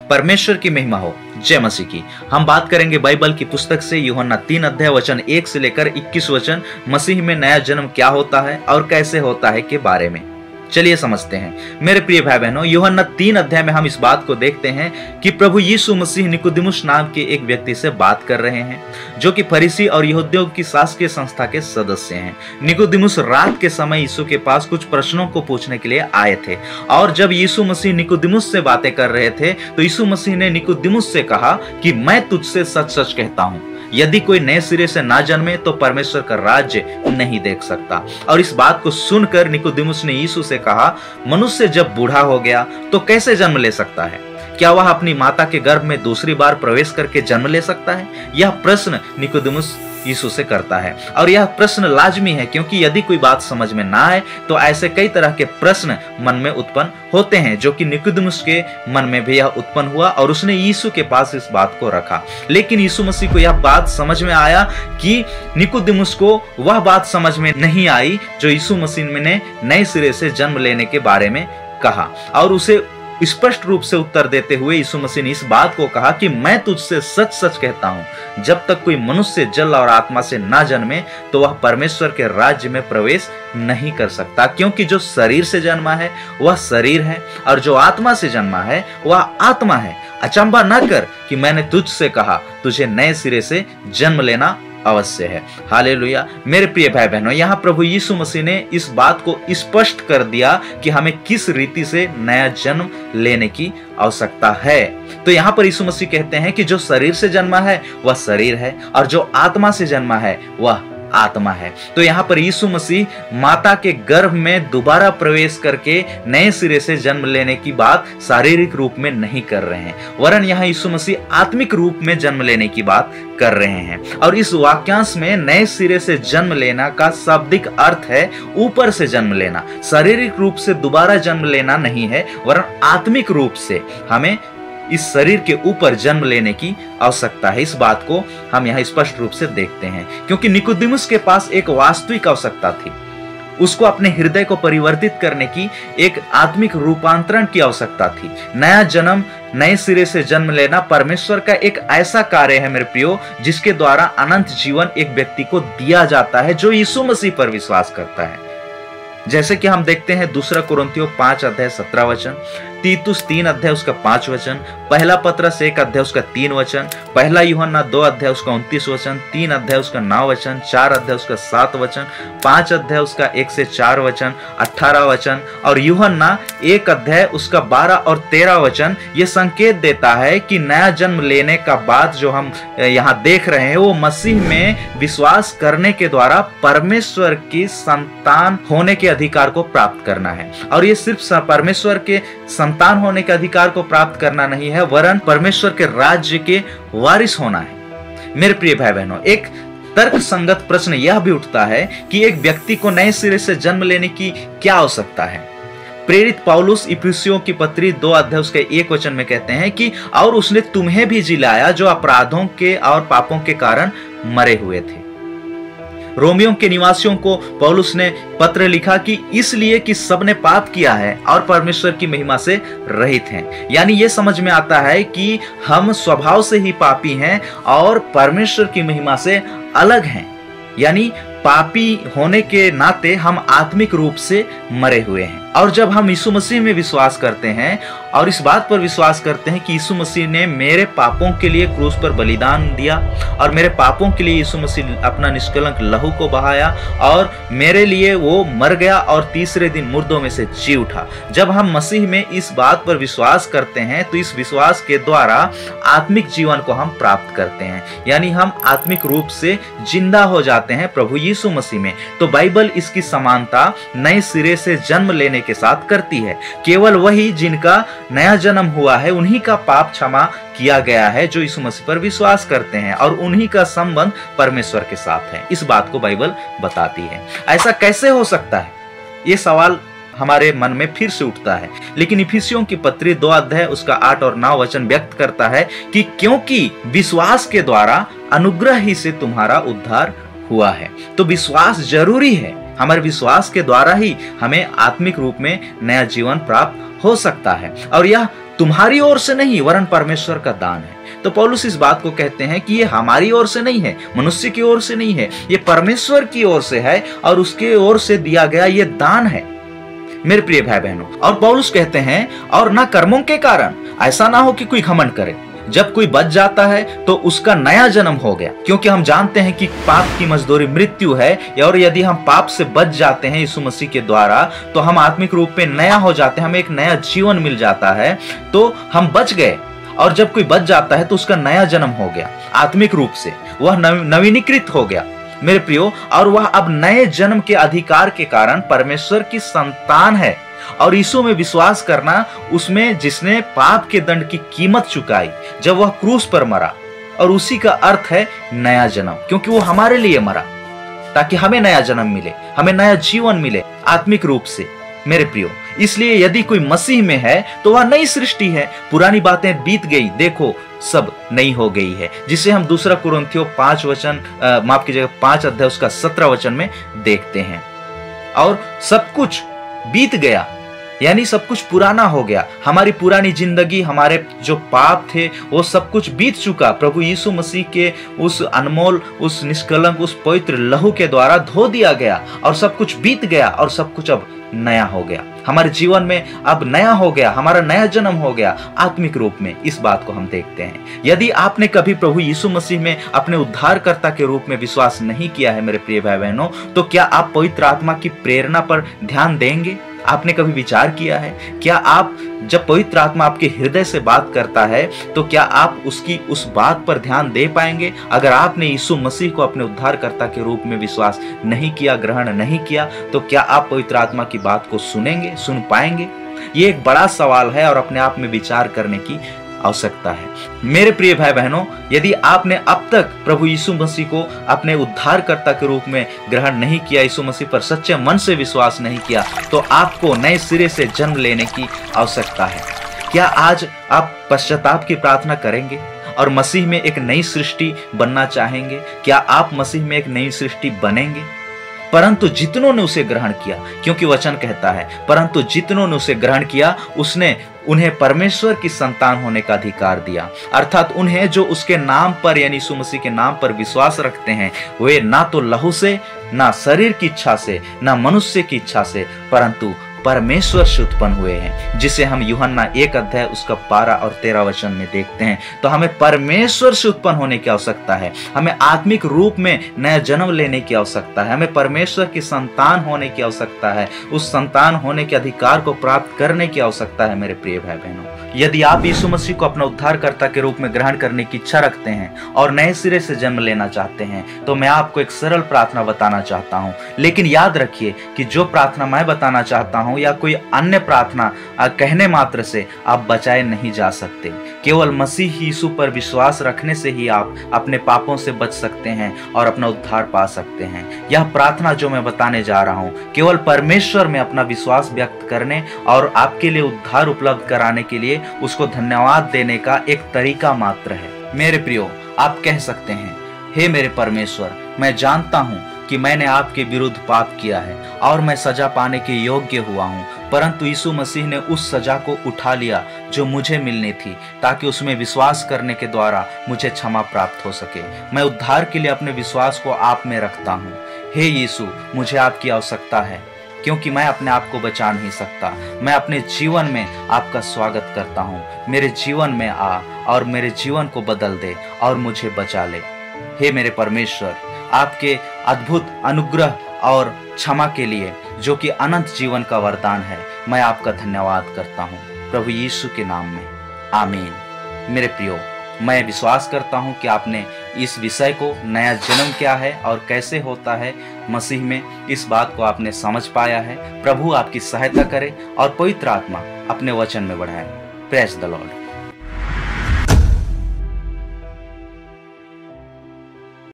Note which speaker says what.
Speaker 1: परमेश्वर की महिमा हो। जय मसीह की। हम बात करेंगे बाइबल की पुस्तक से यूहन्ना 3 अध्याय वचन 1 से लेकर 21 वचन मसीह में नया जन्म क्या होता है और कैसे होता है के बारे में। चलिए समझते हैं मेरे प्रिय भाई बहनों। यूहन्ना 3 अध्याय में हम इस बात को देखते हैं कि प्रभु यीशु मसीह निकोदेमुस नाम के एक व्यक्ति से बात कर रहे हैं जो कि फरीसी और यहूदियों की शासकीय संस्था के सदस्य हैं। निकोदेमुस रात के समय यीशु के पास कुछ प्रश्नों को पूछने के लिए आए थे और जब यीशु मसीह निकोदेमुस से बातें कर रहे थे तो यीशु मसीह ने निकोदेमुस से कहा कि मैं तुझसे सच सच कहता हूं, यदि कोई नए सिरे से ना जन्मे तो परमेश्वर का राज्य नहीं देख सकता। और इस बात को सुनकर निकोदेमुस ने यीशु से कहा, मनुष्य जब बूढ़ा हो गया तो कैसे जन्म ले सकता है? क्या वह अपनी माता के गर्भ में दूसरी बार प्रवेश करके जन्म ले सकता है? यह प्रश्न निकोदेमुस यीशु से करता है और यह प्रश्न लाजमी है क्योंकि यदि कोई बात समझ में ना आए तो ऐसे कई तरह के प्रश्न मन में उत्पन्न होते हैं, जो कि निकोदेमुस के मन में भी यह उत्पन्न हुआ और उसने यीशु के पास इस बात को रखा। लेकिन यीशु मसीह को यह बात समझ में आया कि निकोदेमुस को वह बात समझ में नहीं आई जो यीशु मसीह ने नए सिरे से जन्म लेने के बारे में कहा और उसे स्पष्ट रूप से उत्तर देते हुए यीशु मसीह ने इस बात को कहा कि मैं तुझसे सच सच कहता हूं, जब तक कोई मनुष्य जल और आत्मा से ना जन्मे तो वह परमेश्वर के राज्य में प्रवेश नहीं कर सकता। क्योंकि जो शरीर से जन्मा है वह शरीर है और जो आत्मा से जन्मा है वह आत्मा है। अचंभा न कर कि मैंने तुझसे कहा, तुझे नए सिरे से जन्म लेना अवश्य है। हालेलुया। मेरे प्रिय भाई बहनों, यहाँ प्रभु यीशु मसीह ने इस बात को स्पष्ट कर दिया कि हमें किस रीति से नया जन्म लेने की आवश्यकता है। तो यहाँ पर यीशु मसीह कहते हैं कि जो शरीर से जन्मा है वह शरीर है और जो आत्मा से जन्मा है वह आत्मा है। तो यहाँ पर यीशु मसीह माता के गर्भ में दोबारा प्रवेश करके नए सिरे से जन्म लेने की बात शारीरिक रूप में नहीं कर रहे हैं, वरन यहाँ यीशु मसीह आत्मिक रूप में जन्म लेने की बात कर रहे हैं। और इस वाक्यांश में नए सिरे से जन्म लेना का शाब्दिक अर्थ है ऊपर से जन्म लेना, शारीरिक रूप से दोबारा जन्म लेना नहीं है, वरन आत्मिक रूप से हमें इस शरीर के ऊपर जन्म लेने की आवश्यकता है। इस बात को हम यहाँ स्पष्ट रूप से देखते हैं क्योंकि निकोदेमुस के पास एक वास्तविक आवश्यकता थी। उसको अपने हृदय को परिवर्तित करने की एक आत्मिक रूपांतरण की आवश्यकता थी। नया जन्म, नए सिरे से जन्म लेना परमेश्वर का एक ऐसा कार्य है मेरे प्रियो, जिसके द्वारा अनंत जीवन एक व्यक्ति को दिया जाता है जो यीशु मसीह पर विश्वास करता है। जैसे कि हम देखते हैं 2 कुरिन्थियों 5 अध्याय 17 वचन, तीतुस 3 अध्याय उसका 5 वचन, पहला पत्रस 1 अध्याय उसका 3 वचन, पहला यूहन्ना 2 अध्याय उसका 29 वचन, 3 अध्याय उसका 9 वचन, 4 अध्याय उसका 7 वचन, 5 अध्याय उसका 1 से 4 वचन, 18 वचन और यूहन्ना 1 अध्याय उसका 12 और 13 वचन। ये संकेत देता है कि नया जन्म लेने का बात जो हम यहाँ देख रहे हैं वो मसीह में विश्वास करने के द्वारा परमेश्वर की संतान होने के अधिकार को प्राप्त करना है। और ये सिर्फ परमेश्वर के संतान होने के अधिकार को प्राप्त करना नहीं है, वरन परमेश्वर के राज्य के वारिस होना है। मेरे प्रिय भाई बहनों, एक तर्क संगत प्रश्न यह भी उठता है कि एक व्यक्ति को नए सिरे से जन्म लेने की क्या आवश्यकता है। प्रेरित पौलुस इफिसियों की पत्री 2 अध्याय उसके 1 वचन में कहते हैं कि और उसने तुम्हें भी जिलाया जो अपराधों के और पापों के कारण मरे हुए थे। रोमियो के निवासियों को पौलुस ने पत्र लिखा कि इसलिए कि सबने पाप किया है और परमेश्वर की महिमा से रहित हैं। यानी ये समझ में आता है कि हम स्वभाव से ही पापी हैं और परमेश्वर की महिमा से अलग हैं। यानी पापी होने के नाते हम आत्मिक रूप से मरे हुए हैं। और जब हम यीशु मसीह में विश्वास करते हैं और इस बात पर विश्वास करते हैं कि यीशु मसीह ने मेरे पापों के लिए क्रूस पर बलिदान दिया और मेरे पापों के लिए यीशु मसीह अपना निष्कलंक लहू को बहाया और मेरे लिए वो मर गया और तीसरे दिन मुर्दों में से जी उठा। जब हम मसीह में इस बात पर विश्वास करते हैं तो इस विश्वास के द्वारा आत्मिक जीवन को हम प्राप्त करते हैं, यानी हम आत्मिक रूप से जिंदा हो जाते हैं प्रभु यीशु मसीह में। तो बाइबल इसकी समानता नए सिरे से जन्म लेने के साथ करती है। केवल वही जिनका नया जन्म हुआ है उन्हीं का पाप क्षमा किया गया है जो यीशु मसीह पर विश्वास करते हैं और उन्हीं का संबंध परमेश्वर के साथ है। इस बात को बाइबल बताती है। ऐसा कैसे हो सकता है, ये सवाल हमारे मन में फिर से उठता है। लेकिन इफिसियों की पत्री 2 अध्याय उसका 8 और 9 वचन व्यक्त करता है कि क्योंकि विश्वास के द्वारा अनुग्रह ही से तुम्हारा उद्धार हुआ है। तो विश्वास जरूरी है। हमारे विश्वास के द्वारा ही हमें आत्मिक रूप में नया जीवन प्राप्त हो सकता है। और यह तुम्हारी ओर से नहीं वरन परमेश्वर का दान है। तो पौलुस इस बात को कहते हैं कि ये हमारी ओर से नहीं है, मनुष्य की ओर से नहीं है, ये परमेश्वर की ओर से है और उसके ओर से दिया गया ये दान है मेरे प्रिय भाई बहनों। और पौलुस कहते हैं और ना कर्मों के कारण, ऐसा ना हो कि कोई घमंड करे। जब कोई बच जाता है तो उसका नया जन्म हो गया, क्योंकि हम जानते हैं कि पाप की मजदूरी मृत्यु है, और यदि हम पाप से बच जाते हैं यीशु मसीह के द्वारा तो हम आत्मिक रूप में नया हो जाते हैं, हमें एक नया जीवन मिल जाता है। तो हम बच गए, और जब कोई बच जाता है तो उसका नया जन्म हो गया, आत्मिक रूप से वह नवीनीकृत हो गया मेरे प्रियो, और वह अब नए जन्म के अधिकार के कारण परमेश्वर की संतान है। और यीशु में विश्वास करना उसमें जिसने पाप के दंड की कीमत चुकाई जब वह क्रूस पर मरा, और उसी का अर्थ है नया जन्म, क्योंकि वो हमारे लिए मरा ताकि हमें नया जन्म मिले, हमें नया जीवन मिले आत्मिक रूप से मेरे प्रियो। इसलिए यदि कोई मसीह में है तो वह नई सृष्टि है, पुरानी बातें बीत गई, देखो सब नई हो गई है, जिसे हम दूसरा कुरिन्थियों 5 अध्याय उसका 17 वचन में देखते हैं। और सब कुछ बीत गया, यानी सब कुछ पुराना हो गया, हमारी पुरानी जिंदगी, हमारे जो पाप थे वो सब कुछ बीत चुका। प्रभु यीशु मसीह के उस अनमोल, उस निष्कलंक, उस पवित्र लहू के द्वारा धो दिया गया, और सब कुछ बीत गया, और सब कुछ अब नया हो गया। हमारे जीवन में अब नया हो गया, हमारा नया जन्म हो गया आत्मिक रूप में। इस बात को हम देखते हैं। यदि आपने कभी प्रभु यीशु मसीह में अपने उद्धारकर्ता के रूप में विश्वास नहीं किया है मेरे प्रिय भाई बहनों, तो क्या आप पवित्र आत्मा की प्रेरणा पर ध्यान देंगे? आपने कभी विचार किया है, क्या आप जब पवित्र आत्मा आपके हृदय से बात करता है तो क्या आप उसकी उस बात पर ध्यान दे पाएंगे? अगर आपने यीशु मसीह को अपने उद्धारकर्ता के रूप में विश्वास नहीं किया, ग्रहण नहीं किया, तो क्या आप पवित्र आत्मा की बात को सुनेंगे, सुन पाएंगे? ये एक बड़ा सवाल है और अपने आप में विचार करने की आवश्यकता है मेरे प्रिय भाई बहनों। यदि आपने अब तक प्रभु यीशु मसीह को अपने उद्धारकर्ता के रूप में ग्रहण नहीं किया, यीशु मसीह पर सच्चे मन से विश्वास नहीं किया, तो आपको नए सिरे से जन्म लेने की आवश्यकता है। क्या आज आप पश्चाताप की प्रार्थना करेंगे और मसीह में एक नई सृष्टि बनना चाहेंगे? क्या आप मसीह में एक नई सृष्टि बनेंगे? परंतु जितनों ने उसे ग्रहण किया, क्योंकि वचन कहता है परंतु जितनों ने उसे ग्रहण किया उसने उन्हें परमेश्वर की संतान होने का अधिकार दिया। अर्थात उन्हें जो उसके नाम पर यानी यीशु मसीह के नाम पर विश्वास रखते हैं, वे ना तो लहू से, ना शरीर की इच्छा से, ना मनुष्य की इच्छा से, परंतु परमेश्वर से उत्पन्न हुए हैं, जिसे हम यूहन्ना 1 अध्याय उसका 12 और 13 वचन में देखते हैं। तो हमें परमेश्वर से उत्पन्न होने की आवश्यकता है, हमें आत्मिक रूप में नया जन्म लेने की आवश्यकता है, हमें परमेश्वर की संतान होने की आवश्यकता है, उस संतान होने के अधिकार को प्राप्त करने की आवश्यकता है मेरे प्रिय भाई बहनों। यदि आप यीशु मसीह को अपना उद्धारकर्ता के रूप में ग्रहण करने की इच्छा रखते हैं और नए सिरे से जन्म लेना चाहते हैं, तो मैं आपको एक सरल प्रार्थना बताना चाहता हूं। लेकिन याद रखिए कि जो प्रार्थना मैं बताना चाहता हूं या कोई अन्य प्रार्थना कहने मात्र से आप बचाए नहीं जा सकते। केवल मसीह यीशु पर विश्वास रखने से ही आप अपने पापों से बच सकते हैं और अपना उद्धार पा सकते हैं। यह प्रार्थना जो मैं बताने जा रहा हूं केवल परमेश्वर में अपना विश्वास व्यक्त करने और आपके लिए उद्धार उपलब्ध कराने के लिए उसको धन्यवाद देने का एक तरीका मात्र है। मेरे प्रियो, आप कह सकते हैं, हे मेरे परमेश्वर, मैं जानता हूं कि मैंने आपके विरुद्ध पाप किया है और मैं सजा पाने के योग्य हुआ हूँ, परंतु यीशु मसीह ने उस सजा को उठा लिया जो मुझे मिलनी थी, ताकि उसमें विश्वास करने के द्वारा मुझे क्षमा प्राप्त हो सके। मैं उद्धार के लिए अपने विश्वास को आप में रखता हूँ। हे यीशु, मुझे आपकी आवश्यकता है, क्योंकि मैं अपने आप को बचा नहीं सकता। मैं अपने जीवन में आपका स्वागत करता हूँ। मेरे जीवन में आ और मेरे जीवन को बदल दे और मुझे बचा ले। हे मेरे परमेश्वर, आपके अद्भुत अनुग्रह और क्षमा के लिए जो कि अनंत जीवन का वरदान है, मैं आपका धन्यवाद करता हूँ प्रभु यीशु के नाम में, आमीन। मेरे प्रियो, मैं विश्वास करता हूँ कि आपने इस विषय को, नया जन्म क्या है और कैसे होता है मसीह में, इस बात को आपने समझ पाया है। प्रभु आपकी सहायता करे और पवित्र आत्मा अपने वचन में बढ़ाए। Praise the Lord.